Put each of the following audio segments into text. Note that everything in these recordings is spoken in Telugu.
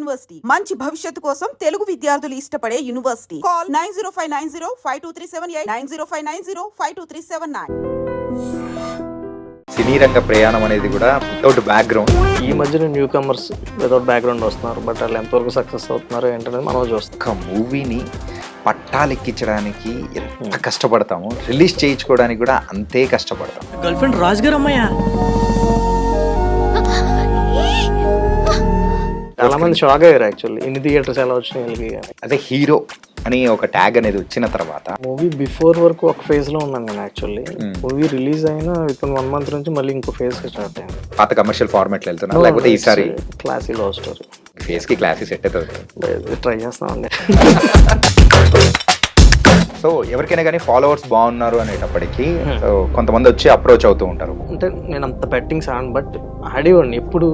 యూనివర్సిటీ మంచి భవిష్యత్తు కోసం తెలుగు విద్యార్థులు ఇష్టపడే యూనివర్సిటీ. కాల్ 9059052378 9059052379. సినీ రంగ ప్రయాణం అనేది కూడా వితౌట్ బ్యాక్గ్రౌండ్. ఈ మధ్యన న్యూ కమర్స్ వితౌట్ బ్యాక్గ్రౌండ్ వస్తున్నారు, బట్ వాళ్ళు ఎంతవరకు సక్సెస్ అవుతున్నారు ఏంటనేది మనం చూస్తాం. ఒక మూవీని పట్టాలెక్కించడానికి ఎంత కష్టపడతామో రిలీజ్ చేయించుకోవడానికి కూడా అంతే కష్టపడతాం. గర్ల్ ఫ్రెండ్ రాజ్గారు అమ్మాయా? చాలా మంది షాక్ అయ్యారు యాక్చువల్లీ, ఇన్ని థియేటర్స్ ఎలా వచ్చినాయి. అదే హీరో అని ఒక ట్యాగ్ అనేది వచ్చిన తర్వాత మూవీ బిఫోర్ వరకు ఒక ఫేజ్ లో ఉన్నాను నేను యాక్చువల్లీ. మూవీ రిలీజ్ అయిన విత్ 1 month నుంచి మళ్ళీ ఇంకో ఫేజ్ స్టార్ట్ అయింది. పాత కమర్షియల్ ఫార్మాట్ వెళ్తున్నా లేకపోతే ఈసారి క్లాసీ లవ్ స్టోరీ ఫేస్ కి క్లాసీ సెట్ అవుతుంది. ట్రై చేస్తామండి. సో ఎవరికైనా కానీ ఫాలోవర్స్ బాగున్నారు అనేటప్పటికీ సో కొంతమంది వచ్చి అప్రోచ్ అవుతూ ఉంటారు. అంటే నేను అంత బెట్టింగ్స్ ఆన్, బట్ ఆడేవాడిని ఎప్పుడు.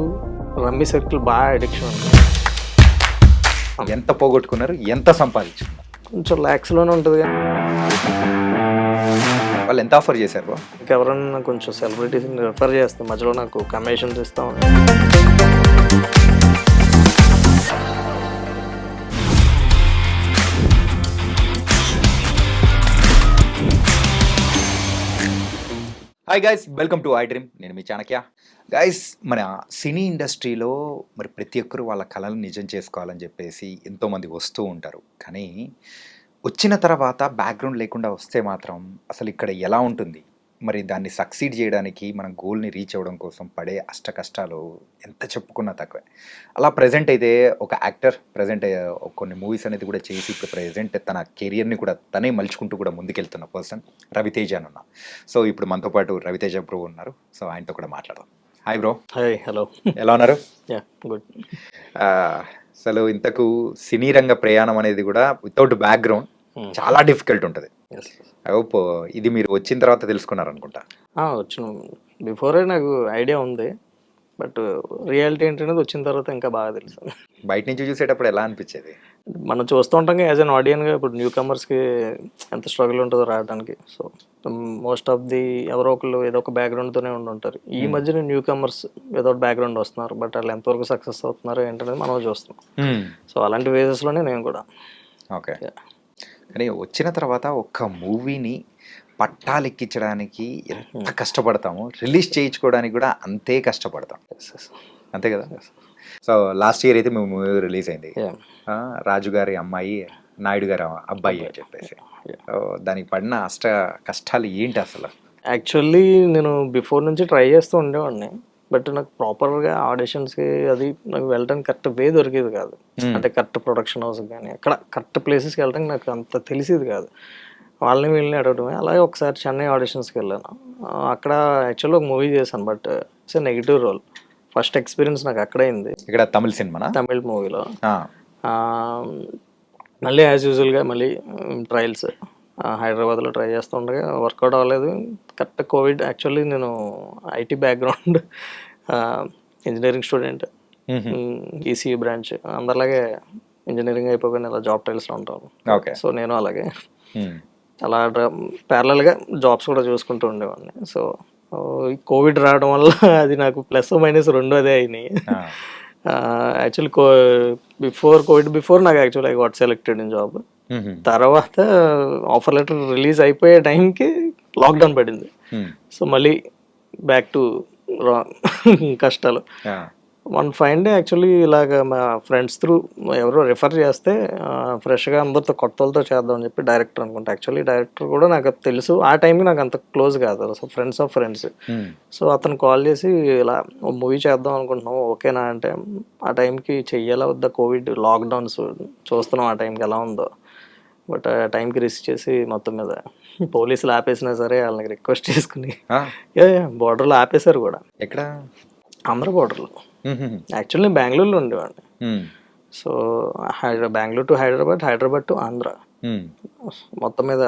రమ్మీ సర్కిల్ బాగా అడిక్షన్ ఉంది. ఎంత పోగొట్టుకున్నారు, ఎంత సంపాదించుకున్నారు? కొంచెం ల్యాక్స్లోనే ఉంటుంది కానీ వాళ్ళు ఎంత ఆఫర్ చేశారు? ఇంకెవరన్నా కొంచెం సెలబ్రిటీస్ని రిఫర్ చేస్తే మధ్యలో నాకు కమిషన్స్ ఇస్తాం. Hi guys, welcome to I dream. నేను మీ చాణక్య. గైస్, మన సినీ ఇండస్ట్రీలో మరి ప్రతి ఒక్కరు వాళ్ళ కళలను నిజం చేసుకోవాలని చెప్పేసి ఎంతోమంది వస్తూ ఉంటారు. కానీ వచ్చిన తర్వాత బ్యాక్గ్రౌండ్ లేకుండా వస్తే మాత్రం అసలు ఇక్కడ ఎలా ఉంటుంది? మరి దాన్ని సక్సీడ్ చేయడానికి మనం గోల్ని రీచ్ అవ్వడం కోసం పడే అష్ట కష్టాలు ఎంత చెప్పుకున్నా తక్కువే. అలా ప్రజెంట్ అయితే ఒక యాక్టర్ ప్రజెంట్ కొన్ని మూవీస్ అనేది కూడా చేసి ఇప్పుడు ప్రజెంట్ తన కెరియర్ని కూడా తనే మలుచుకుంటూ కూడా ముందుకెళ్తున్న పర్సన్ రవితేజ అని ఉన్నా. సో ఇప్పుడు మనతో పాటు రవితేజ బ్రో ఉన్నారు. సో ఆయనతో కూడా మాట్లాడదాం. Hi bro. Hi, hello. ఎలా ఉన్నారు? గుడ్. అసలు ఇంతకు సినీ రంగ ప్రయాణం అనేది కూడా వితౌట్ బ్యాక్గ్రౌండ్ చాలా డిఫికల్ట్ ఉంటుంది. ఇది మీరు వచ్చిన తర్వాత తెలుసుకున్నారు అనుకుంటా. వచ్చిన బిఫోరే నాకు ఐడియా ఉంది, బట్ రియాలిటీ ఏంటనేది వచ్చిన తర్వాత ఇంకా బాగా తెలుసు. బయట నుంచి చూసేటప్పుడు ఎలా అనిపించేది? మనం చూస్తూ ఉంటాం యాజ్ అన్ ఆడియన్గా. ఇప్పుడు న్యూ కమర్స్కి ఎంత స్ట్రగుల్ ఉంటుందో రావడానికి. సో మోస్ట్ ఆఫ్ ది ఎవరో ఒకళ్ళు ఏదో ఒక బ్యాక్గ్రౌండ్తోనే ఉంటుంటారు. ఈ మధ్యన న్యూ కమర్స్ వితౌట్ బ్యాక్గ్రౌండ్ వస్తున్నారు, బట్ వాళ్ళు ఎంతవరకు సక్సెస్ అవుతున్నారు ఏంటనేది మనం చూస్తాం. సో అలాంటి వేజెస్లోనే నేను కూడా. ఓకే. కానీ వచ్చిన తర్వాత ఒక మూవీని పట్టాలెక్కించడానికి ఎంత కష్టపడతామో రిలీజ్ చేయించుకోవడానికి కూడా అంతే కష్టపడతాం. అంతే కదా? సో లాస్ట్ ఇయర్ అయితే మేము మూవీ రిలీజ్ అయింది, రాజుగారి అమ్మాయి నాయుడు గారి అబ్బాయి అని చెప్పేసి. దానికి పడిన కష్టాలు ఏంటి అసలు? యాక్చువల్లీ నేను బిఫోర్ నుంచి ట్రై చేస్తూ ఉండేవాడిని, బట్ నాకు ప్రాపర్గా ఆడిషన్స్కి అది నాకు వెళ్ళడానికి కరెక్ట్ వే దొరికేది కాదు. అంటే కరెక్ట్ ప్రొడక్షన్ హౌస్ కానీ అక్కడ కరెక్ట్ ప్లేసెస్కి వెళ్ళడానికి నాకు అంత తెలిసేది కాదు. వాళ్ళని వీళ్ళని అడగడమే. అలాగే ఒకసారి చెన్నై ఆడిషన్స్కి వెళ్ళాను. అక్కడ యాక్చువల్గా ఒక మూవీ చేశాను, but it's a negative role. First experience నాకు అక్కడ అయింది. ఇక్కడ తమిళ సినిమా, తమిళ్ మూవీలో. మళ్ళీ యాజ్ యూజువల్గా మళ్ళీ ట్రయల్స్ హైదరాబాద్లో ట్రై చేస్తుండగా వర్కౌట్ అవ్వలేదు. Correct Covid. యాక్చువల్లీ నేను IT background, engineering student, ECE branch. అందరిలాగే ఇంజనీరింగ్ అయిపోయి ఇలా జాబ్ ట్రయల్స్లో ఉంటాను. ఓకే. సో నేను అలాగే అలా ప్యారలల్గా జాబ్స్ కూడా చూసుకుంటూ ఉండేవాడిని. సో కోవిడ్ రావడం వల్ల అది నాకు ప్లస్ మైనస్ రెండు అదే అయినాయి. యాక్చువల్లీ కోవిడ్ బిఫోర్ నాకు actually I got selected in job. తర్వాత ఆఫర్ లెటర్ రిలీజ్ అయిపోయే టైంకి లాక్డౌన్ పడింది. సో మళ్ళీ బ్యాక్ టు కష్టాలు. వన్ ఫైన్ డే యాక్చువల్లీ ఇలాగ మా ఫ్రెండ్స్ త్రూ ఎవరో రిఫర్ చేస్తే ఫ్రెష్గా అందరితో కొత్తలతో చేద్దామని చెప్పి డైరెక్టర్ అనుకుంటా. యాక్చువల్లీ డైరెక్టర్ కూడా నాకు తెలుసు, ఆ టైంకి నాకు అంత క్లోజ్ కాదు. So friends of friends. So అతను కాల్ చేసి ఇలా మూవీ చేద్దాం అనుకుంటున్నాం, ఓకేనా అంటే ఆ టైంకి చెయ్యాలా వద్దా, కోవిడ్ లాక్డౌన్స్ చూస్తున్నాం ఆ టైంకి ఎలా ఉందో. బట్ ఆ టైంకి రిస్క్ చేసి మొత్తం మీద పోలీసులు ఆపేసినా సరే వాళ్ళకి రిక్వెస్ట్ చేసుకుని బోర్డర్లో ఆపేశారు కూడా. ఎక్కడ? ఆంధ్ర బోర్డర్లో. యాక్చువల్లీ నేను బెంగళూరులో ఉండేవాడిని. So Bengaluru to Hyderabad, Hyderabad to Andhra, మొత్తం మీద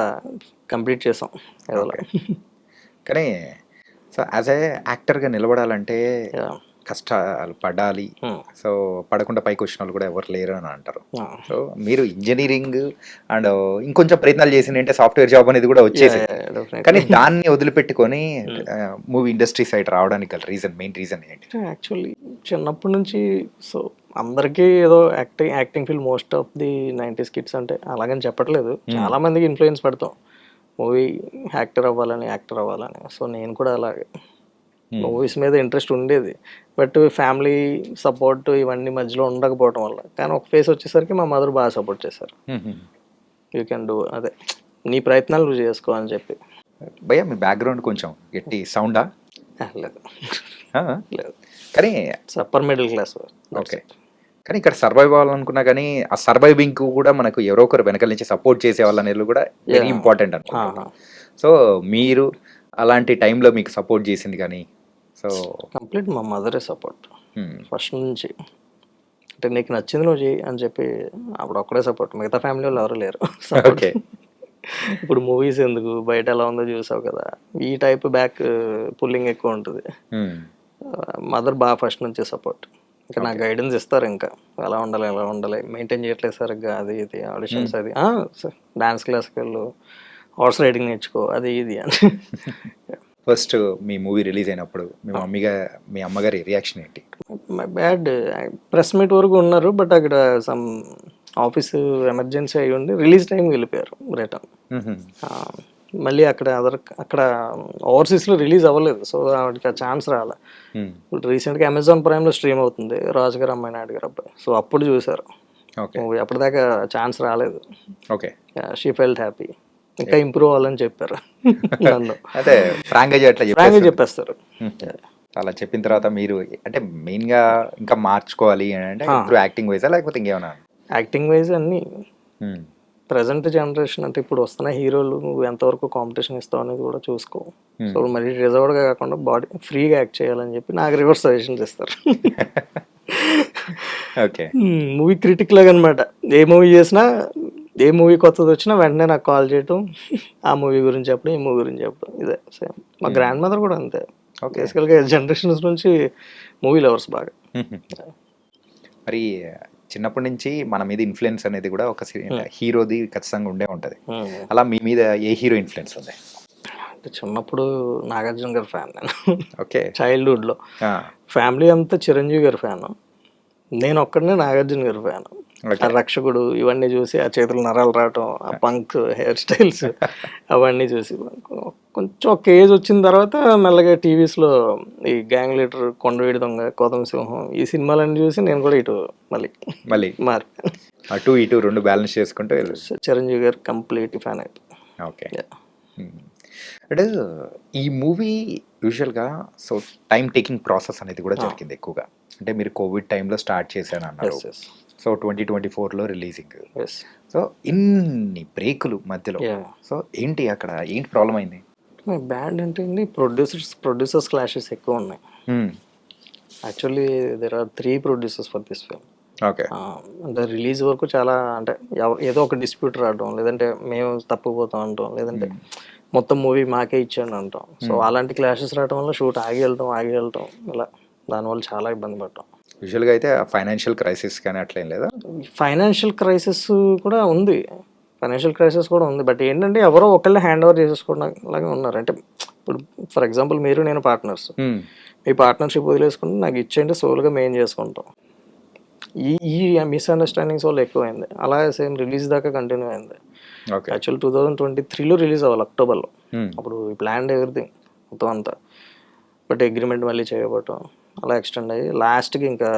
కంప్లీట్ చేసాం. కానీ సో యాజ్ ఏ యాక్టర్గా నిలబడాలంటే కష్టాలు పడాలి. సో పడకుండా పైకి వచ్చిన వాళ్ళు కూడా ఎవరు లేరు అని అంటారు. సో మీరు ఇంజనీరింగ్ అండ్ ఇంకొంచెం ప్రయత్నాలు చేసిందంటే సాఫ్ట్వేర్ జాబ్ అనేది కూడా వచ్చేసి, కానీ దాన్ని వదిలిపెట్టుకొని మూవీ ఇండస్ట్రీ సైడ్ రావడానికి గల మెయిన్ రీజన్ ఏంటి? యాక్చువల్లీ చిన్నప్పటి నుంచి సో అందరికీ ఏదో acting field most of the 90s kids అంటే అలాగని చెప్పట్లేదు. చాలా మందికి ఇన్ఫ్లుయెన్స్ పెడతాం మూవీ యాక్టర్ అవ్వాలని. సో నేను కూడా అలాగే మూవీస్ మీద ఇంట్రెస్ట్ ఉండేది, బట్ ఫ్యామిలీ సపోర్ట్ ఇవన్నీ మధ్యలో ఉండకపోవడం వల్ల. కానీ ఒక ఫేస్ వచ్చేసరికి మా మదర్ బాగా సపోర్ట్ చేశారు. యూ కెన్ డూ, అదే నీ ప్రయత్నాలు నువ్వు చేసుకో అని చెప్పి. భయ్యా మీ బ్యాక్గ్రౌండ్ కొంచెం గట్టి సౌండా? లేదు లేదు, కానీ అప్పర్ మిడిల్ క్లాస్. ఓకే, కానీ ఇక్కడ సర్వైవ్ అవ్వాలనుకున్నా కానీ ఆ సర్వైవింగ్ కూడా మనకు ఎవరో ఒకరు వెనకాల నుంచి సపోర్ట్ చేసే వాళ్ళ అనేది కూడా వెరీ ఇంపార్టెంట్ అనుకుంటున్నాను. సో మీరు అలాంటి టైంలో మీకు సపోర్ట్ చేసింది కానీ? సో కంప్లీట్ మా మదరే సపోర్ట్ ఫస్ట్ నుంచి. అంటే నీకు నచ్చింది నువ్వు చేయి అని చెప్పి అప్పుడు ఒక్కడే సపోర్ట్, మిగతా ఫ్యామిలీ వాళ్ళు ఎవరు లేరు. ఓకే, ఇప్పుడు మూవీస్ ఎందుకు, బయట ఎలా ఉందో చూసావు కదా, ఈ టైప్ బ్యాక్ పుల్లింగ్ ఎక్కువ ఉంటుంది. మదర్ బాగా ఫస్ట్ నుంచి సపోర్ట్. ఇంకా నాకు గైడెన్స్ ఇస్తారు, ఇంకా ఎలా ఉండాలి మెయింటైన్ చేయట్లేదు సరిగ్గా, అది ఇది ఆడిషన్స్, అది డాన్స్ క్లాస్కి వెళ్ళు, హార్స్ రైడింగ్ నేర్చుకో, అది ఇది అని. ఫస్ట్ మీ మూవీ రిలీజ్ అయినప్పుడు మీ అమ్మగారి రియాక్షన్ ఏంటి? మై బ్యాడ్, ప్రెస్ మీట్ వరకు ఉన్నారు, బట్ అక్కడ సమ్ ఆఫీస్ ఎమర్జెన్సీ అయ్యి ఉండి రిలీజ్ టైంకి వెళ్ళిపోయారు రిటర్న్. మళ్ళీ అక్కడ ఓవర్సీస్లో రిలీజ్ అవ్వలేదు, సో ఆవిడకి ఆ ఛాన్స్ రాలే. రీసెంట్గా అమెజాన్ ప్రైమ్లో స్ట్రీమ్ అవుతుంది రాజు గారు అమ్మాయి నాయుడు గారు అబ్బాయి, సో అప్పుడు చూసారు మూవీ. అప్పటిదాకా ఛాన్స్ రాలేదు. Okay, she felt happy. ఇంకా ఇంప్రూవ్ అవ్వాలని చెప్పారు నన్ను. అదే ఫ్రాంక్గా చెప్పేస్తారు. అలా చెప్పిన తర్వాత మీరు అంటే మెయిన్గా ఇంకా మార్చుకోవాలి అంటే యాక్టింగ్ వైజా లేకపోతే ఇంకేమన్నా? యాక్టింగ్ వైజ్ అన్ని ప్రజెంట్ జనరేషన్ అంటే ఇప్పుడు వస్తున్న హీరోలు నువ్వు ఎంతవరకు కాంపిటీషన్ ఇస్తావు అనేది కూడా చూసుకో. సో మరి రిజర్వ్డ్గా కాకుండా బాడీ ఫ్రీగా యాక్ట్ చేయాలని చెప్పి నాకు రివర్స్ సజెషన్స్ ఇస్తారు. ఓకే, మూవీ క్రిటిక్ లాగా అనమాట. ఏ మూవీ చేసినా, ఏ మూవీ కొత్తది వచ్చినా వెంటనే నాకు కాల్ చేయటం, ఆ మూవీ గురించి చెప్పడం, ఈ మూవీ గురించి చెప్పడం, ఇదే సేమ్. మా గ్రాండ్ మదర్ కూడా అంతే. బేసికల్గా జనరేషన్స్ నుంచి మూవీ లవర్స్ బాగా. మరి చిన్నప్పటి నుంచి మన మీద ఇన్ఫ్లుయెన్స్ అనేది కూడా ఒక హీరోది ఖచ్చితంగా ఉండే ఉంటుంది. అలా మీ మీద ఏ హీరో ఇన్ఫ్లుయెన్స్ ఉంది? చిన్నప్పుడు నాగార్జున గారి ఫ్యాన్ నేను. ఓకే, చైల్డ్హుడ్లో ఫ్యామిలీ అంతా చిరంజీవి గారి ఫ్యాన్, నేను ఒక్కడనే నాగార్జున గారి ఫ్యాన్. ఆ రక్షకుడు ఇవన్నీ చూసి ఆ చేతులు నరాలు రావటం, ఆ పంక్ హెయిర్ స్టైల్స్ అవన్నీ చూసి కొంచెం ఒక ఏజ్ వచ్చిన తర్వాత మెల్లగా టీవీస్లో ఈ గ్యాంగ్ లీడర్, కొండవీడి దొంగ, కోదం సింహం, ఈ సినిమాలన్నీ చూసి నేను కూడా ఇటు మళ్ళీ మారి అటు ఇటు రెండు బ్యాలెన్స్ చేసుకుంటూ చిరంజీవి గారు కంప్లీట్ ఫ్యాన్ అయిపోయి. ఓకే, అంటే ఈ మూవీ యూజువల్గా సో టైం టేకింగ్ ప్రాసెస్ అనేది కూడా జరిగింది ఎక్కువగా. అంటే మీరు కోవిడ్ టైంలో స్టార్ట్ చేశాను అన్నారు, సో 2024లో రిలీజింగ్. సో ఇన్ని బ్రేకులు మధ్యలో, సో ఏంటి అక్కడ ఏంటి ప్రాబ్లం అయింది? బ్యాండ్ అంటే ప్రొడ్యూసర్స్ క్లాషెస్ ఎక్కువ ఉన్నాయి. Actually there are 3 producers for this film. Okay, అంటే రిలీజ్ వరకు చాలా అంటే ఏదో ఒక డిస్ప్యూట్ రావడం, లేదంటే మేము తప్పుపోతాం అంటాం, లేదంటే మొత్తం మూవీ మాకే ఇచ్చాను అంటాం. సో అలాంటి క్లాషెస్ రావడం వల్ల షూట్ ఆగి వెళ్తాం ఇలా, దానివల్ల చాలా ఇబ్బంది పడ్డాం. యూజువల్గా అయితే ఫైనాన్షియల్ క్రైసిస్ కానీ అట్లేం లేదా? ఫైనాన్షియల్ క్రైసిస్ కూడా ఉంది, బట్ ఏంటంటే ఎవరో ఒకళ్ళే హ్యాండ్ ఓవర్ చేసేసుకోవడం ఉన్నారు. అంటే ఇప్పుడు ఫర్ ఎగ్జాంపుల్ మీరు నేను పార్ట్నర్స్, మీ పార్ట్నర్షిప్ వదిలేసుకుంటే నాకు ఇచ్చేయంటే సోల్గా మేము చేసుకుంటాం. ఈ మిస్అండర్స్టాండింగ్స్ వల్ల ఎక్కువైంది. అలాగే సేమ్ రిలీజ్ దాకా కంటిన్యూ అయింది. యాక్చువల్ 2023లో రిలీజ్ అవ్వాలి అక్టోబర్లో. అప్పుడు ప్లాన్ ఎవ్రీథింగ్ మొత్తం అంతా, బట్ అగ్రిమెంట్ మళ్ళీ చేయబోవటం అలా ఎక్స్టెండ్ అయ్యి లాస్ట్కి ఇంకా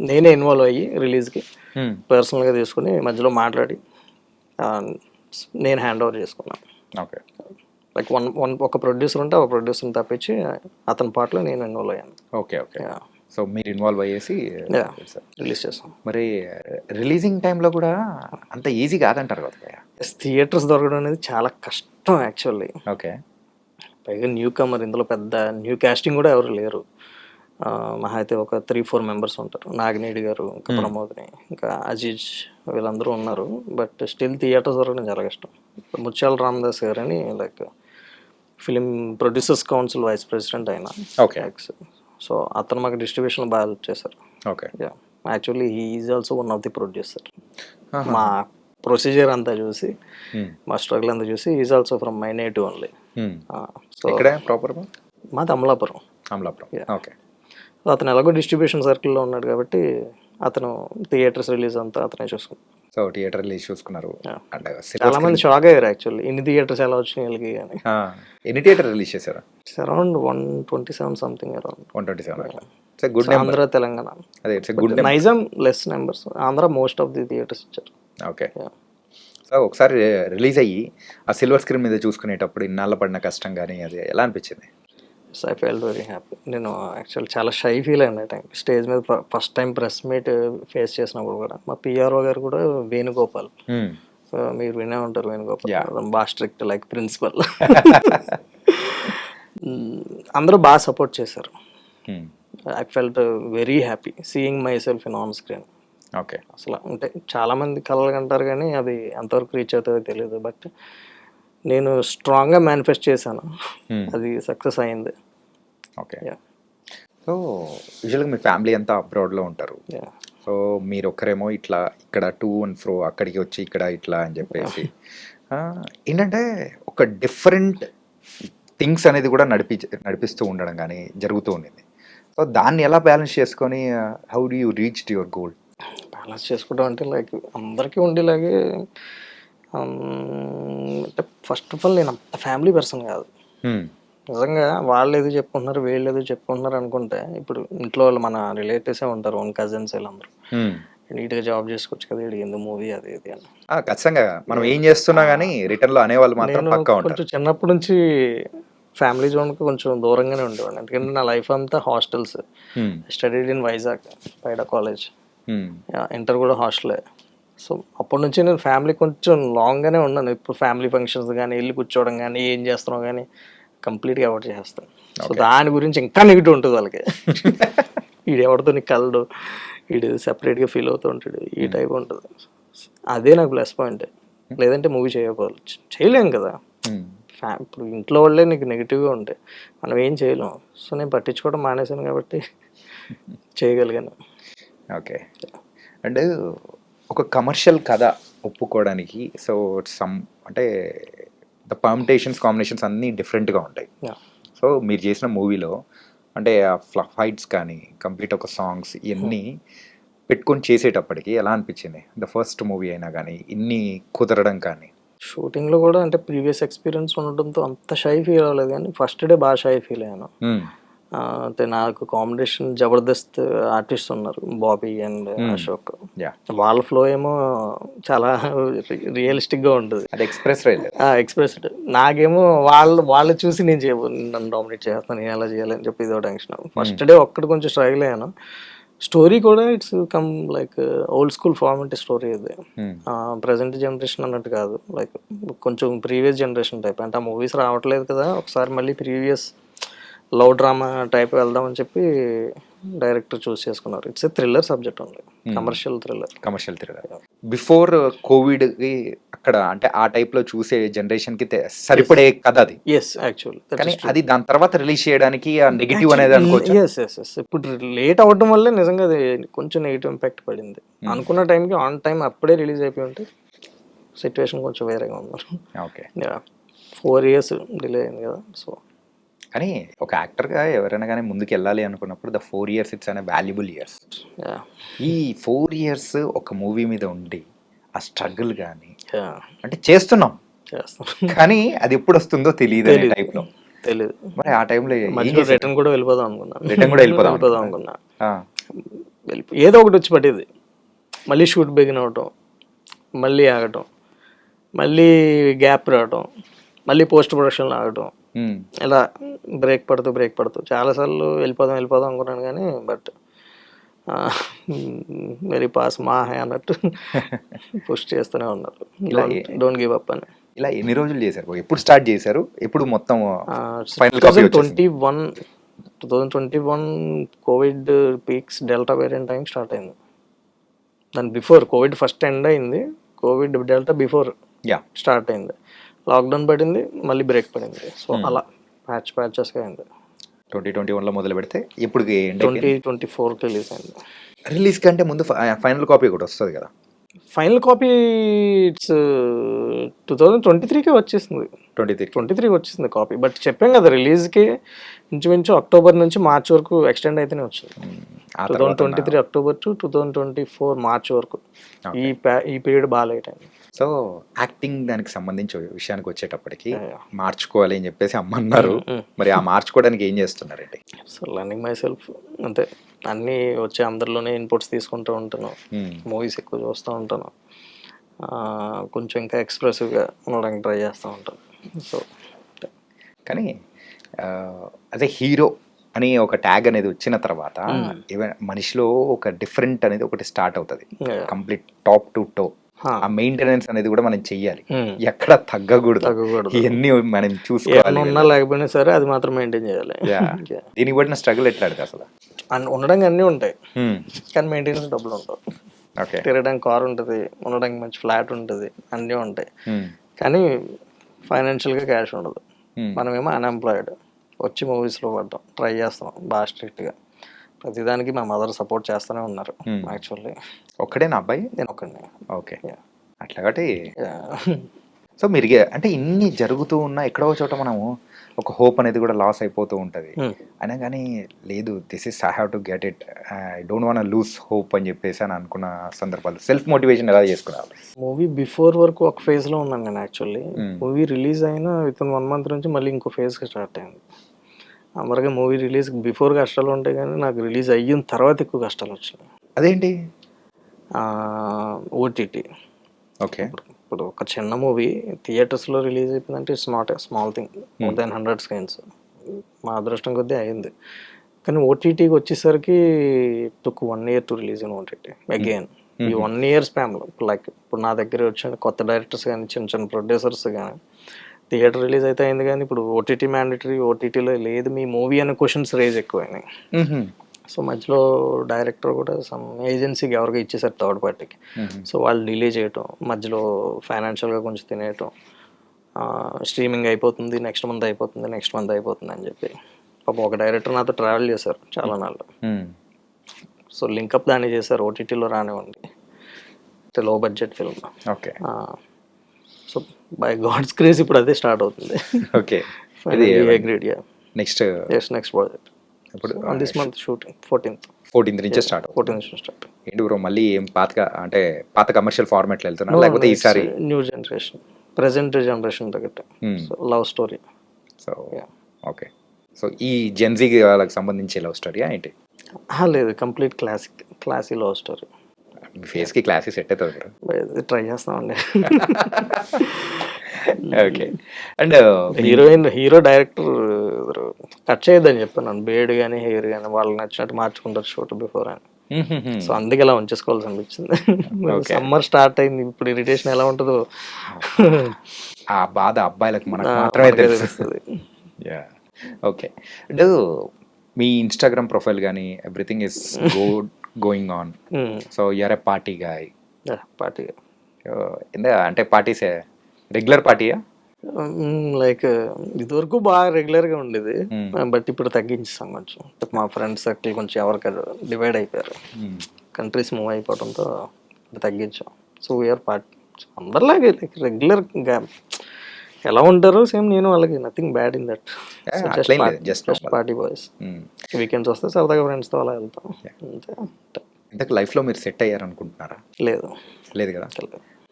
నేనే ఇన్వాల్వ్ అయ్యి రిలీజ్కి పర్సనల్గా తీసుకుని మధ్యలో మాట్లాడి నేను హ్యాండ్ ఓవర్ చేసుకున్నాను. ఓకే, లైక్ ఒక ప్రొడ్యూసర్ ఉంటే ఒక ప్రొడ్యూసర్ని తప్పించి అతని పాటలో నేను ఇన్వాల్వ్ అయ్యాను. ఓకే, సో మీరు ఇన్వాల్వ్ అయ్యేసి రిలీజ్ చేస్తాం. మరి రిలీజింగ్ టైంలో కూడా అంత ఈజీ కాదంటారు కదా? థియేటర్స్ దొరకడం అనేది చాలా కష్టం యాక్చువల్లీ. ఓకే, పైగా న్యూ కమర్, ఇందులో పెద్ద న్యూ కాస్టింగ్ కూడా ఎవరు లేరు. మహా అయితే ఒక 3-4 మెంబర్స్ ఉంటారు. నాగినేడి గారు, ఇంకా ప్రమోద్ని, ఇంకా అజీజ్, వీళ్ళందరూ ఉన్నారు. బట్ స్టిల్ థియేటర్స్ దొరకడం చాలా కష్టం. ముత్యాల రామదాస్ గారు అని like film producers council vice president ఆయన. ఓకే, సో అతను మాకు డిస్ట్రిబ్యూషన్ బాగా హెల్ప్ చేశారు. Okay, actually he is also one of the producer. మా ప్రొసీజర్ అంతా చూసి, మా స్ట్రగుల్ అంతా చూసి, is also from my native only. So ఇక్కడ ప్రాపర్ మాది అమలాపురం. ఓకే, సో అతను ఎలాగో డిస్ట్రిబ్యూషన్ సర్కిల్లో ఉన్నాడు కాబట్టి అతను థియేటర్స్ రిలీజ్ అంతా అతనే చూసుకున్నాడు. సో థియేటర్ రిలీజ్ చూసుకున్నారు. Yeah. అండ్ చాలా మంది షాక్ అయ్యారు యాక్చువల్లీ, ఇన్ని థియేటర్స్ ఎలా వచ్చినాయి వీళ్ళకి అని. ఎన్ని థియేటర్ రిలీజ్ చేశారు? Around 127 something around. 127. It's good number. Andhra Telangana అదే it's good number. Nizam less numbers, Andhra most of the theatres ఇచ్చారు. ఓకే. Yeah. సో ఒకసారి రిలీజ్ అయ్యి ఆ సిల్వర్ స్క్రీన్ మీద చూసుకునేటప్పుడు ఇన్నాళ్ళ పడిన కష్టం కానీ అది ఎలా అనిపించింది? I felt very happy. నేను యాక్చువల్ చాలా షై ఫీల్ అయిన టైం స్టేజ్ మీద first time press meet face చేసినప్పుడు కూడా మా పిఆర్ఓ గారు కూడా వేణుగోపాల్, సో మీరు వినే ఉంటారు వేణుగోపాల్, బాగా స్ట్రిక్ట్ లైక్ ప్రిన్సిపల్. అందరూ బాగా సపోర్ట్ చేశారు. I felt very happy seeing my self in on screen. Okay. అసలు అంటే చాలామంది కలలు కంటారు కానీ అది ఎంతవరకు రీచ్ అవుతుందో తెలియదు, బట్ నేను స్ట్రాంగ్గా మేనిఫెస్ట్ చేశాను, అది సక్సెస్ అయింది. ఓకే. Yeah. సో యూజువల్గా మీ ఫ్యామిలీ అంతా అబ్రాడ్లో ఉంటారు. Yeah. సో మీరు ఒక్కరేమో ఇట్లా ఇక్కడ టూ అండ్ ఫ్రో అక్కడికి వచ్చి ఇక్కడ ఇట్లా అని చెప్పేసి ఏంటంటే ఒక డిఫరెంట్ థింగ్స్ అనేది కూడా నడిపిస్తూ ఉండడం కానీ జరుగుతూ ఉండింది. సో దాన్ని ఎలా బ్యాలెన్స్ చేసుకొని how do you reach your goal? Balance చేసుకోవడం అంటే లైక్ అందరికీ ఉండేలాగే అంటే ఫస్ట్ ఆఫ్ ఆల్ నేను అంత ఫ్యామిలీ పర్సన్ కాదు. నిజంగా వాళ్ళు ఏదో చెప్పుకుంటున్నారు వీళ్ళు ఏదో చెప్పుకుంటున్నారు అనుకుంటే, ఇప్పుడు ఇంట్లో వాళ్ళు మన రిలేటివ్సే ఉంటారు, ఓన్ కజిన్స్ వీళ్ళందరూ నీట్గా జాబ్ చేసుకోవచ్చు కదా, ఇది ఎందుకు మూవీ అది ఇది అని. ఖచ్చితంగా మనం ఏం చేస్తున్నా కానీ రిటర్న్లో అనేవాళ్ళు మాత్రం నేను పక్కా ఉంటారు. కొంచెం చిన్నప్పటి నుంచి ఫ్యామిలీ జోన్కి కొంచెం దూరంగానే ఉండేవాడిని, ఎందుకంటే నా లైఫ్ అంతా hostels. Studied in Vizag పైడా college, inter కూడా హాస్టలే. సో అప్పటి నుంచి నేను ఫ్యామిలీ కొంచెం లాంగ్గానే ఉన్నాను. ఇప్పుడు ఫ్యామిలీ ఫంక్షన్స్ కానీ వెళ్ళి కూర్చోవడం కానీ ఏం చేస్తున్నావు కానీ కంప్లీట్గా అవాయిడ్ చేస్తాను. సో దాని గురించి ఇంకా నెగిటివ్ ఉంటుంది వాళ్ళకి. వీడు ఎవరితో నీకు కలడు, వీడు సెపరేట్గా ఫీల్ అవుతూ ఉంటాడు, ఈ టైప్ ఉంటుంది. అదే నాకు ప్లస్ పాయింట్. లేదంటే మూవీ చేయలేం కదా. ఇప్పుడు ఇంట్లో వాళ్ళే నీకు నెగిటివ్గా ఉంటాయి, మనం ఏం చేయలేం. సో నేను పట్టించుకోవడం మానేశాను కాబట్టి చేయగలిగాను. ఓకే. అండ్ ఒక కమర్షియల్ కథ ఒప్పుకోవడానికి సో సమ్ అంటే ద పర్మిటేషన్స్ కాంబినేషన్స్ అన్నీ డిఫరెంట్గా ఉంటాయి. సో మీరు చేసిన మూవీలో అంటే ఫైట్స్ కానీ కంప్లీట్ ఒక సాంగ్స్ ఇవన్నీ పెట్టుకొని చేసేటప్పటికి ఎలా అనిపించింది? ద ఫస్ట్ మూవీ అయినా కానీ ఇన్ని కుదరడం కానీ. షూటింగ్లో కూడా అంటే ప్రీవియస్ ఎక్స్పీరియన్స్ ఉండడంతో అంత షై ఫీల్ అవ్వలేదు, కానీ ఫస్ట్ డే బాగా షై ఫీల్ అయ్యాను. అంటే నాకు కాంబినేషన్ జబర్దస్త్ ఆర్టిస్ట్ ఉన్నారు, బాబీ అండ్ అశోక్. వాళ్ళ ఫ్లో ఏమో చాలా రియలిస్టిక్గా ఉంటుంది, అది ఎక్స్ప్రెస్డ్. నాకేమో వాళ్ళు చూసి నేను నన్ను డామినేట్ చేస్తాను, నేను ఎలా చేయాలని చెప్పి ఇదో టెన్షన్. ఫస్ట్ డే ఒక్కటి కొంచెం స్ట్రగుల్ అయ్యాను. స్టోరీ కూడా it's come like old school format story ఇది, ప్రజెంట్ జనరేషన్ అన్నట్టు కాదు, లైక్ కొంచెం ప్రీవియస్ జనరేషన్ టైప్. అంటే ఆ మూవీస్ రావట్లేదు కదా, ఒకసారి మళ్ళీ ప్రీవియస్ లవ్ డ్రామా టైప్ వెళ్దామని చెప్పి డైరెక్టర్ చూస్ చేసుకున్నారు. It's a thriller subject only, commercial thriller. Before కోవిడ్కి అక్కడ అంటే ఆ టైప్లో చూసే జనరేషన్కి సరిపడే కథ అది. ఎస్ యాక్చువల్, కానీ అది దాని తర్వాత రిలీజ్ చేయడానికి ఆ నెగిటివ్ అనేది అనుకోవచ్చు. ఎస్ ఇప్పుడు లేట్ అవ్వడం వల్లే నిజంగా అది కొంచెం నెగిటివ్ ఇంపాక్ట్ పడింది. అనుకున్న టైంకి ఆన్ టైం అప్పుడే రిలీజ్ అయిపోయి ఉంటే సిచ్యువేషన్ కొంచెం వేరేగా ఉన్నారు. ఓకే. 4 years డిలే అయింది కదా. సో కానీ ఒక యాక్టర్గా ఎవరైనా కానీ ముందుకు వెళ్ళాలి అనుకున్నప్పుడు ద 4 years ఇట్స్ అనే వాల్యుబుల్ ఇయర్స్. ఈ 4 years ఒక మూవీ మీద ఉండి ఆ స్ట్రగుల్ కానీ అంటే చేస్తున్నాం కానీ అది ఎప్పుడు వస్తుందో తెలియదు టైప్లో తెలియదు. మరి ఆ టైంలో రిటర్న్ కూడా వెళ్ళిపోదాం అనుకున్నా. ఏదో ఒకటి వచ్చి పట్టేది, మళ్ళీ షూట్ బిగిన్ అవటం, మళ్ళీ ఆగటం, మళ్ళీ గ్యాప్ రావటం, మళ్ళీ పోస్ట్ ప్రొడక్షన్ ఆగటం, ఇలా బ్రేక్ పడుతూ చాలాసార్లు వెళ్ళిపోదాం అనుకున్నాను. కానీ బట్ వెరీ పాస్ మా హై అన్నట్టు పుష్ చేస్తూనే ఉన్నారు, డోంట్ గివ్ అప్ అని. ఇలా ఎన్ని రోజులు చేశారు? ఎప్పుడు స్టార్ట్ చేశారు? ఎప్పుడు మొత్తం 2021 Covid peaks delta variant time start అయింది. దాని బిఫోర్ కోవిడ్ ఫస్ట్ ఎండ్ అయింది, కోవిడ్ డెల్టా బిఫోర్ స్టార్ట్ అయింది, లాక్డౌన్ పడింది, మళ్ళీ బ్రేక్ పడింది. సో అలా ప్యాచెస్గా అయింది. 2021లో మొదలు పెడితే ఇప్పుడు 2024 రిలీజ్ అయింది. రిలీజ్ కంటే ముందు ఫైనల్ కాపీ ఒకటి వస్తుంది కదా, ఫైనల్ కాపీ ఇట్స్ 2023కే వచ్చేసింది. 23 వచ్చేసింది కాపీ. బట్ చెప్పాం కదా రిలీజ్కి ఇంచుమించు అక్టోబర్ నుంచి మార్చ్ వరకు ఎక్స్టెండ్ అయితేనే వచ్చింది. ఆ తర్వాత 2023 అక్టోబర్ టు 2024 మార్చ్ వరకు ఈ పీరియడ్ బాగా లేట్ అయింది. సో యాక్టింగ్ దానికి సంబంధించి విషయానికి వచ్చేటప్పటికి Yeah. మార్చుకోవాలి అని చెప్పేసి అమ్మన్నారు. మరి ఆ మార్చుకోవడానికి ఏం చేస్తున్నారండి? సో లర్నింగ్ మై సెల్ఫ్ అంతే. అన్నీ వచ్చే అందరిలోనే ఇన్పుట్స్ తీసుకుంటూ ఉంటాను. మూవీస్ ఎక్కువ చూస్తూ ఉంటాను. కొంచెం ఇంకా ఎక్స్ప్రెసివ్గా ఉండడానికి ట్రై చేస్తూ ఉంటాను. సో కానీ అదే హీరో అని ఒక ట్యాగ్ అనేది వచ్చిన తర్వాత మనిషిలో ఒక డిఫరెంట్ అనేది ఒకటి స్టార్ట్ అవుతుంది. కంప్లీట్ టాప్ టు టో ఆ మెయింటెనెన్స్ అనేది కూడా మనం చెయ్యాలి. ఎక్కడ తగ్గకూడదు. ఇవన్నీ మనం చూసుకోవాలి. ఉన్నా లేకపోయినా సరే అది మాత్రం మెయింటైన్ చేయాలి. దీనికి పడిన స్ట్రగుల్ ఎట్లాంటిది అసలు? ఉండడానికి అన్నీ ఉంటాయి కానీ మెయింటెనెన్స్ డబ్బులు ఉండవు. ఓకే, తిరగడానికి కార్ ఉంటుంది, ఉండడానికి మంచి ఫ్లాట్ ఉంటుంది, అన్నీ ఉంటాయి కానీ ఫైనాన్షియల్గా క్యాష్ ఉండదు. మనమేమో అన్ఎంప్లాయిడ్ వచ్చి మూవీస్లో పడ్డాం, ట్రై చేస్తాం బాగా స్ట్రిక్ట్గా. ప్రతిదానికి మా మదర్ సపోర్ట్ చేస్తూనే ఉన్నారు. యాక్చువల్లీ ఒక్కడే నా అబ్బాయి? నేను ఒక్కడిని. ఓకే, అట్లా కాబట్టి సో మీరు అంటే ఇన్ని జరుగుతూ ఉన్నా ఎక్కడో చోట మనము ఒక హోప్ అనేది కూడా లాస్ అయిపోతూ ఉంటుంది. అయినా కానీ లేదు, this is I have to get it, I don't want lose hope అని చెప్పేసి అని అనుకున్న సందర్భాలు సెల్ఫ్ మోటివేషన్ ఎలా చేసుకున్నారు? మూవీ బిఫోర్ వరకు ఒక ఫేజ్లో ఉన్నాను నేను. యాక్చువల్లీ మూవీ రిలీజ్ అయిన విత్ ఇన్ 1 month నుంచి మళ్ళీ ఇంకో ఫేజ్కి స్టార్ట్ అయింది. అందరికీ మూవీ రిలీజ్ బిఫోర్ కష్టాలు ఉంటాయి కానీ నాకు రిలీజ్ అయిన తర్వాత ఎక్కువ కష్టాలు వచ్చినాయి. అదేంటి? ఓటీటీ. ఓకే, ఇప్పుడు ఒక చిన్న మూవీ థియేటర్స్లో రిలీజ్ అయిపోయిందంటే it's not a small thing, more than 100 screens. మా అదృష్టం కొద్దీ అయింది. కానీ ఓటీటీకి వచ్చేసరికి టుక్ 1 year to release in OTT again. ఈ 1 year స్పామ్లో లైక్ ఇప్పుడు నా దగ్గర వచ్చిన కొత్త డైరెక్టర్స్ కానీ చిన్న చిన్న ప్రొడ్యూసర్స్ కానీ థియేటర్ రిలీజ్ అయితే అయింది కానీ ఇప్పుడు ఓటీటీ మ్యాండేటరీ, ఓటీటీలో లేదు మీ మూవీ అనే క్వశ్చన్స్ రేజ్ ఎక్కువైనాయి. సో మధ్యలో డైరెక్టర్ కూడా సమ్ ఏజెన్సీకి ఎవరికి ఇచ్చేసారు థర్డ్ పార్టీకి. సో వాళ్ళు డిలే చేయటం, మధ్యలో ఫైనాన్షియల్గా కొంచెం తినేయటం, స్ట్రీమింగ్ అయిపోతుంది నెక్స్ట్ మంత్ అయిపోతుంది అని చెప్పి పాపం ఒక డైరెక్టర్ నాతో ట్రావెల్ చేశారు చాలా నాళ్ళు. సో లింకప్ దాన్ని చేశారు ఓటీటీలో రానివ్వండి, low budget film. Okay, so by god's grace ఇప్పుడు అదే స్టార్ట్ అవుతుంది. ఓకే, నెక్స్ట్ ప్రాజెక్ట్ ఇప్పుడు దిస్ మంత్ షూటింగ్ 14th నుంచి స్టార్ట్. 14th నుంచి స్టార్ట్. ఏంటి బ్రో మళ్ళీ ఏం పాత కమర్షియల్ ఫార్మాట్లో వెళ్తున్నా లేకపోతే ఈసారి న్యూ జనరేషన్, ప్రెసెంట్ జనరేషన్ తగ్గట్టు love story? So okay, so ఈ జెన్జీ వాళ్ళకి సంబంధించి లవ్ స్టోరీయా ఏంటి? లేదు, కంప్లీట్ క్లాసీ లవ్ స్టోరీ. ఫేస్కి క్లాసీ సెట్ అవుతుంది బ్రో, ట్రై చేస్తామండి. Okay, and hero director cut చేయొద్దని చెప్పాను. బేడ్ కానీ హెయిర్ కానీ వాళ్ళకి నచ్చినట్టు మార్చుకుంటారు షూట్ బిఫోర్ అని. సో అందుకే ఇలా ఉంచేసుకోవాల్సి అనిపించింది. సమ్మర్ స్టార్ట్ అయింది, ఇప్పుడు ఇరిటేషన్ ఎలా ఉంటుందో ఆ బాధ అబ్బాయిలకు మనకు మాత్రమే తెలుస్తుంది. ఓకే, అండ్ మీ ఇన్స్టాగ్రామ్ ప్రొఫైల్ కానీ everything is going on. So you're a party guy. Party అంటే పార్టీసే రెగ్యులర్ పార్టీయా? లైక్ ఇదివరకు బాగా రెగ్యులర్గా ఉండేది, బట్ ఇప్పుడు తగ్గించాం కొంచెం. మా ఫ్రెండ్స్ సర్కిల్ కొంచెం ఎవరికారు డివైడ్ అయిపోయారు, కంట్రీస్ మూవ్ అయిపోవడంతో తగ్గించాం. సో వీఆర్ పార్టీ అందరిలాగే లైక్ రెగ్యులర్గా ఎలా ఉంటారు సేమ్ నేను వాళ్ళకి, nothing bad in that. Just party boys. Weekends వస్తే సరదాగా ఫ్రెండ్స్తో అలా వెళ్తాం అంతే. ఇంతకు లైఫ్లో మీరు సెట్ అయ్యారు అనుకుంటున్నారా? లేదు కదా.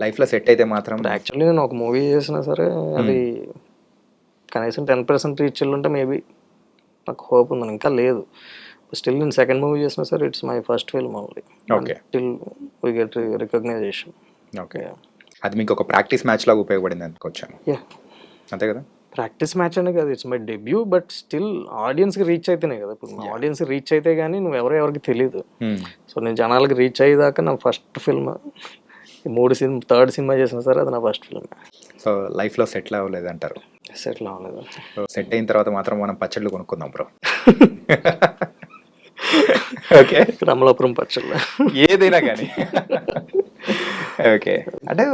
లైఫ్లో సెట్ అయితే మాత్రం యాక్చువల్లీ నేను ఒక మూవీ చేసినా సరే అది కనీసం 10% రీచ్ ఉంటే మేబీ నాకు హోప్ ఉంది. ఇంకా లేదు, స్టిల్ నేను సెకండ్ మూవీ చేసినా సరే it's my first film only. Okay, still we get recognition. Okay, అది మీకు ఒక ప్రాక్టీస్ మ్యాచ్ లాగా ఉపయోగపడింది అనుకోవచ్చాను. అంతే కదా. ప్రాక్టీస్ మ్యాచ్ అనే కదా, it's my debut. But still ఆడియన్స్కి రీచ్ అయితేనే కదా. ఇప్పుడు నా ఆడియన్స్కి రీచ్ అయితే కానీ నువ్వు ఎవరికి తెలియదు. సో నేను జనాలకి రీచ్ అయ్యేదాకా నా ఫస్ట్ ఫిల్మ్. 3rd సినిమా చేసిన సరే అది నా ఫస్ట్ ఫిల్మ్. సో లైఫ్లో సెటిల్ అవ్వలేదు అంటారు? సెటిల్ అవ్వలేదు. సో సెట్ అయిన తర్వాత మాత్రం మనం పచ్చళ్ళు కొనుక్కుందాం బ్రో. ఓకే, రమలాపురం పచ్చళ్ళు ఏదైనా కానీ. ఓకే, అంటే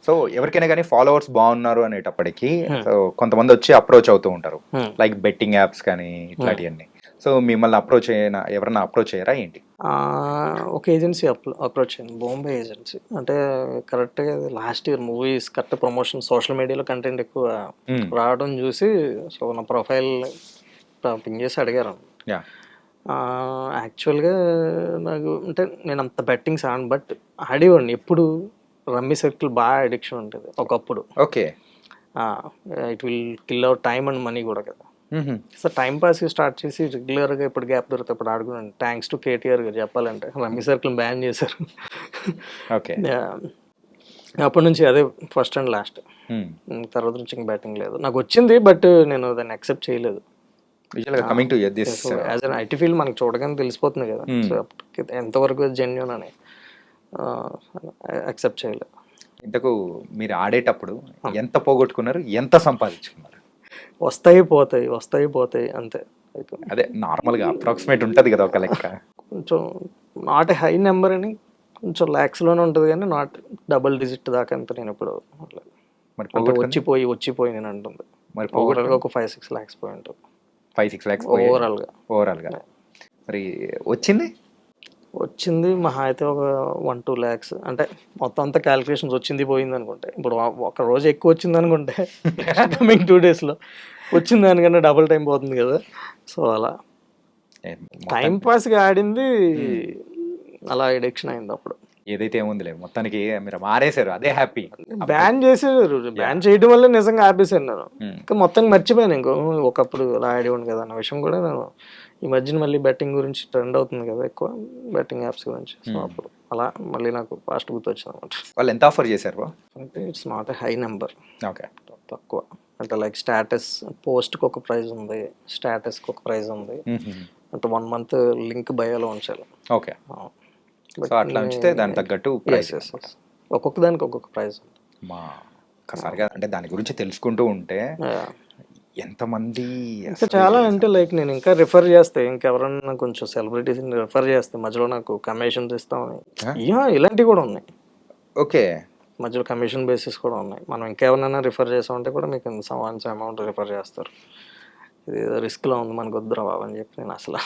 సో ఎవరికైనా కానీ ఫాలోవర్స్ బాగున్నారు అనేటప్పటికీ సో కొంతమంది వచ్చి అప్రోచ్ అవుతూ ఉంటారు, లైక్ బెట్టింగ్ యాప్స్ కానీ ఇట్లాంటివన్నీ. సో మిమ్మల్ని అప్రోచ్ అయినా ఎవరన్నా అప్రోచ్ అయ్యారా ఏంటి? ఒక ఏజెన్సీ అప్రోచ్ అయింది, బాంబే ఏజెన్సీ. అంటే కరెక్ట్గా last year movies correct promotion social మీడియాలో కంటెంట్ ఎక్కువ Hmm. రావడం చూసి సో నా ప్రొఫైల్ పింగ్ చేసి అడిగారు. యా. యాక్చువల్గా నాకు అంటే నేను అంత బెట్టింగ్స్ ఆడను, బట్ ఆడేవాడిని. ఎప్పుడు రమ్మీ సర్కిల్ బాగా అడిక్షన్ ఉంటుంది ఒకప్పుడు. Okay. It will kill our time and money కూడా కదా. సో టైం పాస్ స్టార్ట్ చేసి రెగ్యులర్గా ఇప్పుడు గ్యాప్ దొరికితే ఇప్పుడు ఆడుకున్నాను. థ్యాంక్స్ టు కేటీఆర్ గారు చెప్పాలంటే, రమ్మీ సర్కిల్ బ్యాన్ చేశారు. ఓకే. అప్పటి నుంచి అదే ఫస్ట్ అండ్ లాస్ట్. తర్వాత నుంచి ఇంక బ్యాటింగ్ లేదు. నాకు వచ్చింది బట్ నేను దాన్ని యాక్సెప్ట్ చేయలేదు. Coming to this as an IT field మనకి చూడగానే తెలిసిపోతుంది కదా, సో ఎంతవరకు జెన్యూన్ అని యాక్సెప్ట్ చేయలేదు. ఇంతకు మీరు ఆడేటప్పుడు ఎంత పోగొట్టుకున్నారు, ఎంత సంపాదించుకున్నారు? వస్తాయి పోతాయి అంతే. అదే నార్మల్గా అప్రాక్సిమేట్ ఉంటుంది కదా ఒక లెక్క. కొంచెం నాట్ హై నెంబర్ అని, కొంచెం ల్యాక్స్లోనే ఉంటుంది కానీ నాట్ డబుల్ డిజిట్ దాకా అంత. నేను ఇప్పుడు మరి వచ్చిపోయి నేను అంటుంది. మరి ఓవరాల్గా ఒక 5-6 lakhs పోయి ఉంటుంది. 5-6 lakhs ఓవరాల్గా. మరి వచ్చింది మహా అయితే ఒక 1-2 lakhs. అంటే మొత్తం అంతా క్యాలిక్యులేషన్స్ వచ్చింది పోయింది అనుకుంటే, ఇప్పుడు ఒక రోజు ఎక్కువ వచ్చింది అనుకుంటే కమింగ్ 2 daysలో వచ్చింది దానికన్నా డబుల్ టైం పోతుంది కదా. సో అలా టైం పాస్గా ఆడింది అలా ఎడిక్షన్ అయింది అప్పుడు. ఏదైతే ఏముందిలే, మొత్తానికి మీరు మారేశారు, అదే హ్యాపీ. బ్యాన్ చేసేవారు, బ్యాన్ చేయడం వల్ల నిజంగా ఆపేసాను నేను. ఇంకా మొత్తం మర్చిపోయాను. ఇంకో ఒకప్పుడు ఇలా ఆడేవాడు కదా అన్న విషయం కూడా నేను ఈ మధ్యన మళ్ళీ బెట్టింగ్ గురించి ట్రెండ్ అవుతుంది కదా ఎక్కువ, బెట్టింగ్ యాప్స్ గురించి. సో అప్పుడు అలా మళ్ళీ నాకు ఫాస్ట్ గుర్తొచ్చింది అనమాట. వాళ్ళు ఎంత ఆఫర్ చేశారు? అంటే it's not a high number. Okay. తక్కువ. అంటే లైక్ స్టేటస్ పోస్ట్కి ఒక ప్రైజ్ ఉంది, స్టేటస్కి ఒక ప్రైజ్ ఉంది. అంటే 1 month లింక్ బయోలో ఉంచాలి. ఓకే. సో అట్లా ఉంచితే దాని తగ్గట్టు ప్రైస్. ఒక్కొక్క దానికి ఒక్కొక్క ప్రైజ్ ఉంది. మా ఒక్కసారిగా అంటే దాని గురించి తెలుసుకుంటూ ఉంటే ఎంతమంది ఇంకా చాలా, అంటే లైక్ నేను ఇంకా రిఫర్ చేస్తే ఇంకెవరన్నా కొంచెం సెలబ్రిటీస్ని రిఫర్ చేస్తే మధ్యలో నాకు కమిషన్స్ ఇస్తామని, ఇలాంటివి కూడా ఉన్నాయి. ఓకే. మధ్యలో కమిషన్ బేసిస్ కూడా ఉన్నాయి. మనం ఇంకెవరినైనా రిఫర్ చేసామంటే కూడా మీకు సమాన్స్ అమౌంట్ రిఫర్ చేస్తారు. ఇది రిస్క్లో ఉంది, మనకు వద్దురా బాబు అని చెప్పి నేను అసలు.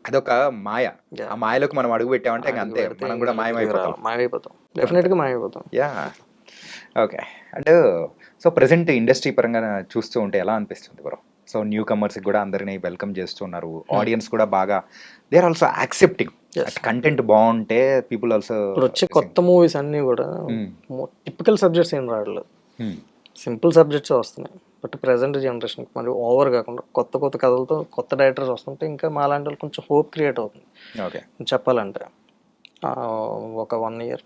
అదొక మాయ. ఆ మాయలోకి మనం అడుగు పెట్టామంటే ఇంకా అంతే, మనం కూడా మాయమైపోతాం. డెఫినెట్గా మాయమైపోతాం. Yeah. Okay. And so present industry పరంగా చూస్తూ ఉంటే ఎలా అనిపిస్తుంది బ్రో? సో న్యూ కమర్స్కి కూడా అందరినీ వెల్కమ్ చేస్తున్నారు, ఆడియన్స్ కూడా బాగా they are also accepting. Content బాగుంటే పీపుల్ ఆల్సో. ఇప్పుడు వచ్చే కొత్త మూవీస్ అన్నీ కూడా టిపికల్ సబ్జెక్ట్స్ ఏం రావట్లేదు, సింపుల్ సబ్జెక్ట్స్ వస్తున్నాయి. బట్ ప్రజెంట్ జనరేషన్కి మరి ఓవర్ కాకుండా కొత్త కొత్త కథలతో కొత్త డైరెక్టర్స్ వస్తుంటే ఇంకా మాలాంటి వాళ్ళు కొంచెం హోప్ క్రియేట్ అవుతుంది. ఓకే. చెప్పాలంటే ఒక 1 year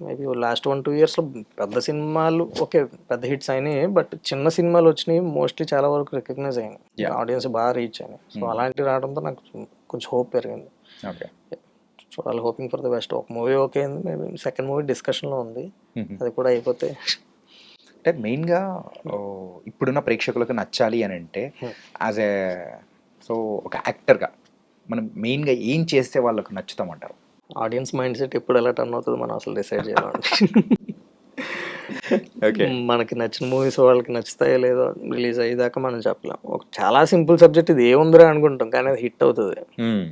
మేబీ లాస్ట్ 1-2 yearsలో పెద్ద సినిమాలు ఓకే పెద్ద హిట్స్ అయినాయి, బట్ చిన్న సినిమాలు వచ్చినాయి మోస్ట్లీ చాలా వరకు రికగ్నైజ్ అయినాయి, ఆడియన్స్ బాగా రీచ్ అయినాయి. సో అలాంటివి రావడంతో నాకు కొంచెం హోప్ పెరిగింది. ఓకే. చూడాలి, హోపింగ్ ఫర్ ద బెస్ట్. ఒక మూవీ ఓకే అయింది, మేబీ సెకండ్ మూవీ డిస్కషన్లో ఉంది, అది కూడా అయిపోతే. అంటే మెయిన్గా ఇప్పుడున్న ప్రేక్షకులకు నచ్చాలి అని అంటే యాజ్ ఏ సో ఒక యాక్టర్గా మనం మెయిన్గా ఏం చేస్తే వాళ్ళకు నచ్చుతామంటారు? ఆడియన్స్ మైండ్ సెట్ ఎప్పుడు ఎలా టర్న్ అవుతుందో మనం అసలు డిసైడ్ చేయాలండి. ఓకే. మనకి నచ్చిన మూవీస్ వాళ్ళకి నచ్చుతాయో లేదో రిలీజ్ అయ్యేదాకా మనం చెప్పలేం. ఒక చాలా సింపుల్ సబ్జెక్ట్ ఇది ఏముందిరా అనుకుంటాం, కానీ అది హిట్ అవుతుంది.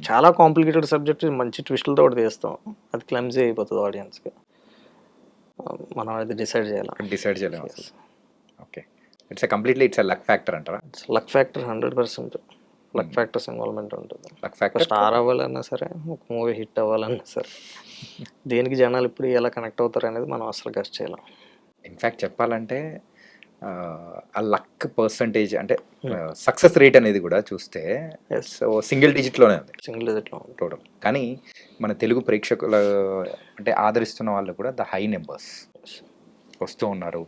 చాలా కాంప్లికేటెడ్ సబ్జెక్ట్ మంచి ట్విస్టులతో కూడా తీస్తాం, అది క్లమ్జీ అయిపోతుంది ఆడియన్స్కి. మనం అది డిసైడ్ చేయలేం. Okay. It's completely it's luck factor అంటారా? Luck factor 100%. Luck factors involvement ఉంటుంది. లక్ ఫ్యాక్టర్ స్టార్ అవ్వాలన్నా సరే, ఒక మూవీ హిట్ అవ్వాలన్నా సరే, దేనికి జనాలు ఇప్పుడు ఎలా కనెక్ట్ అవుతారు అనేది మనం అసలు గెస్ చేయలేం. ఇన్ఫ్యాక్ట్ చెప్పాలంటే ఆ లక్ పర్సంటేజ్ అంటే సక్సెస్ రేట్ అనేది కూడా చూస్తే సో సింగిల్ డిజిట్లోనే ఉంది టోటల్. కానీ మన తెలుగు ప్రేక్షకుల అంటే ఆదరిస్తున్న వాళ్ళు కూడా ద హై నెంబర్స్ వస్తూ ఉన్నారు.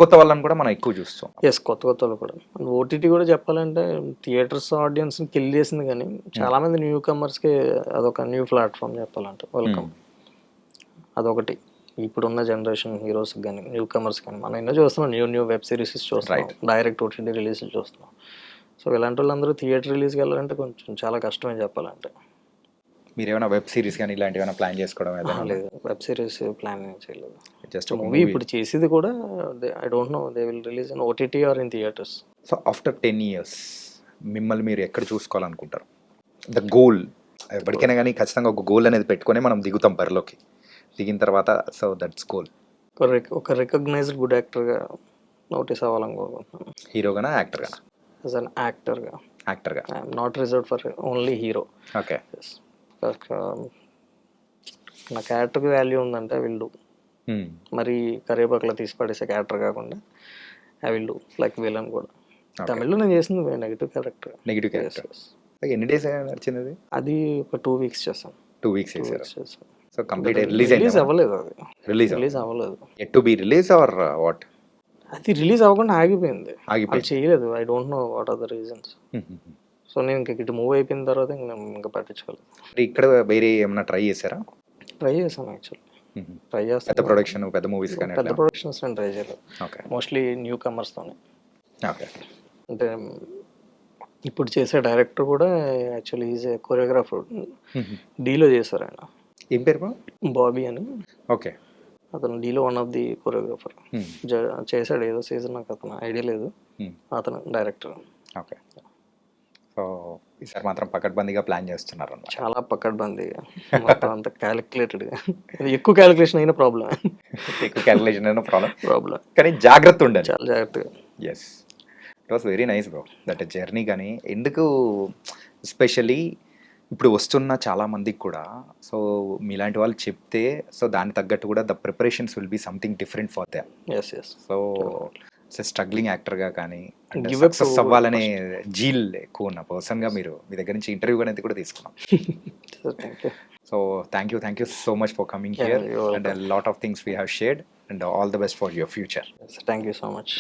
కొత్త వాళ్ళని కూడా మనం ఎక్కువ చూస్తాం. కొత్త వాళ్ళు కూడా. ఓటీటీ కూడా చెప్పాలంటే థియేటర్స్ ఆడియన్స్ని కిల్ చేసింది, కానీ చాలా మంది న్యూ కమర్స్కి అదొక న్యూ ప్లాట్ఫామ్ చెప్పాలంటే వెల్కమ్. అదొకటి ఇప్పుడున్న జనరేషన్ హీరోస్ కానీ న్యూ కమర్స్ కానీ మనం ఎన్నో చూస్తున్నాం, న్యూ వెబ్ సిరీస్ చూస్తున్నాం, డైరెక్ట్ ఓటీటీ రిలీజ్లు చూస్తున్నాం. సో ఇలాంటి వాళ్ళందరూ థియేటర్ రిలీజ్కి వెళ్ళాలంటే కొంచెం చాలా కష్టమే చెప్పాలంటే. మీరు ఏమైనా వెబ్ సిరీస్ కానీ ఇలాంటివి ఏమైనా ప్లాన్ చేసుకోవడం? లేదు, వెబ్ సిరీస్ ప్లాన్ చేయలేదు. జస్ట్ మూవీ ఇప్పుడు చేసేది కూడా I don't know they will release in OTT or in theatres. So after 10 years మిమ్మల్ని మీరు ఎక్కడ చూసుకోవాలనుకుంటారు? ద గోల్ ఎప్పటికైనా కానీ ఖచ్చితంగా ఒక గోల్ అనేది పెట్టుకొని మనం దిగుతాం బరిలోకి. దిగిన తర్వాత సో దట్స్ గోల్. ఒక రికగ్నైజ్డ్ గుడ్ యాక్టర్గా నోటీస్ అవ్వాలని కోరుకుంటున్నాను. హీరోగానా యాక్టర్గానా? యాజ్ అన్ యాక్టర్గా. యాక్టర్గా. I'm not reserve for only hero. Okay. నా క్యారెక్టర్కి వాల్యూ ఉందంటే ఐ విల్ డూ. మరి కరివేపాకులో తీసి పడేసే క్యారెక్టర్ కాకుండా I will do like villain కూడా. తమిళ్లో నేను చేసింది నెగిటివ్ క్యారెక్టర్. Negative character. ఎన్ని డేస్ నడిచింది అది? అది ఒక 2 weeks చేశాను. 2 weeks చేశారు. చేశాను. సో కంప్లీట్ రిలీజ్ అవ్వలేదు. అది రిలీజ్ అవ్వలేదు. Yet to be release or what? అది రిలీజ్ అవ్వకుండా ఆగిపోయింది. ఆగిపోయింది. అది చేయలేదు. I don't know what are the reasons. So నేను ఇటు మూవ్ అయిపోయిన తర్వాత ఇంకా పట్టించుకోలేదు. ఇక్కడ వేరే ఏమైనా ట్రై చేశారా? ట్రై చేశాను యాక్చువల్లీ. ట్రై పెద్ద చేస్తాను. ప్రొడక్షన్, పెద్ద మూవీస్ కానీ పెద్ద ప్రొడక్షన్స్ నేను ట్రై చేయలేదు. ఓకే. మోస్ట్లీ న్యూ కమర్స్తోనే. ఓకే. అంటే ఇప్పుడు చేసే డైరెక్టర్ కూడా యాక్చువల్లీ ఈజ్ ఏ కొరియోగ్రాఫర్. డీలో చేశారు ఆయన. ఏం పేరు బ్రో? బాబీ అని. ఓకే. అతను డీలో వన్ ఆఫ్ ది కొరియోగ్రాఫర్. చేశాడు ఏదో సీజన్, నాకు అతను ఐడియా లేదు. అతను డైరెక్టర్. ఓకే. సో ఈసారి మాత్రం పకడ్బందీగా ప్లాన్ చేస్తున్నారు అన్నమాట. చాలా పకడ్బందీగా, మొత్తం అంత క్యాలిక్యులేటెడ్గా. ఎక్కువ క్యాలిక్యులేషన్ అయినా ప్రాబ్లం. ఎక్కువ క్యాలిక్యులేషన్ అయినా ప్రాబ్లం, కానీ జాగ్రత్త ఉండాలి. చాలా జాగ్రత్తగా. Yes, it was very nice bro that journey. కానీ ఎందుకు ఎస్పెషల్లీ ఇప్పుడు వస్తున్న చాలా మందికి కూడా సో మీలాంటి వాళ్ళు చెప్తే సో దానికి తగ్గట్టు కూడా the preparations will be something different for them. Yes yes. So struggling యాక్టర్గా కానీ Give up సక్సెస్ to అవ్వాలనే జీల్ ఎక్కువ ఉన్న పర్సన్గా మీరు మీ దగ్గర నుంచి ఇంటర్వ్యూ అనేది కూడా తీసుకున్నాం. Thank you. So thank you so much for coming here and lot of things we have shared and all the best for your future. Thank you so much.